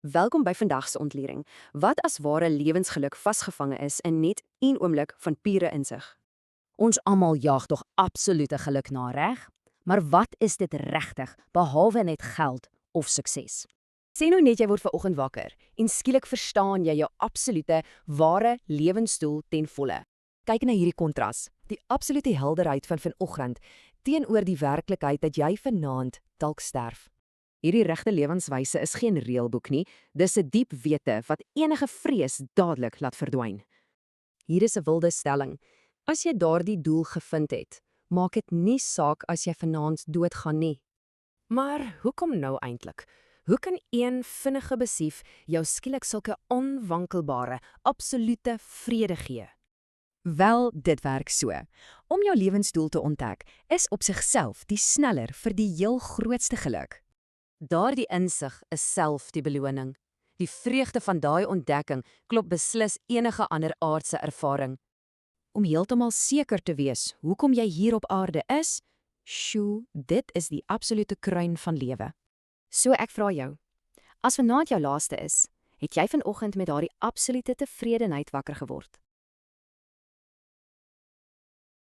Welkom by vandag se ontleding. Wat as ware lewensgeluk vasgevange is in net een oomblik van pure insig? Ons almal jaag tog absolute geluk na, reg? Maar wat is dit regtig, behalwe net geld of sukses? Sê nou net jy word vanoggend wakker en skielik verstaan jy jou absolute ware lewensdoel ten volle. Kyk na hierdie kontras, die absolute helderheid van vanoggend teenoor die werklikheid dat jy vanaand dalk sterf. Hierdie regte lewenswyse is geen reëlboek nie, dis 'n diep wete wat enige vrees dadelik laat verdwyn. Hier is 'n wilde stelling. As jy daardie doel gevind het, maak dit nie saak as jy vanaand doodgaan nie. Maar hoekom nou eintlik? Hoe kan een vinnige besef jou skielik sulke onwankelbare, absolute vrede gee? Wel, dit werk so. Om jou lewensdoel te ontdek, is op sigself die sneller vir die heel grootste geluk. Daardie insig is self die beloning. Die vreugde van daai ontdekking klop beslis enige ander aardse ervaring. Om heeltemal seker te wees hoekom jy hier op aarde is, sjoe, dit is die absolute kruin van lewe. So ek vra jou, as vanaand jou laaste is, het jy vanoggend met daardie absolute tevredenheid wakker geword?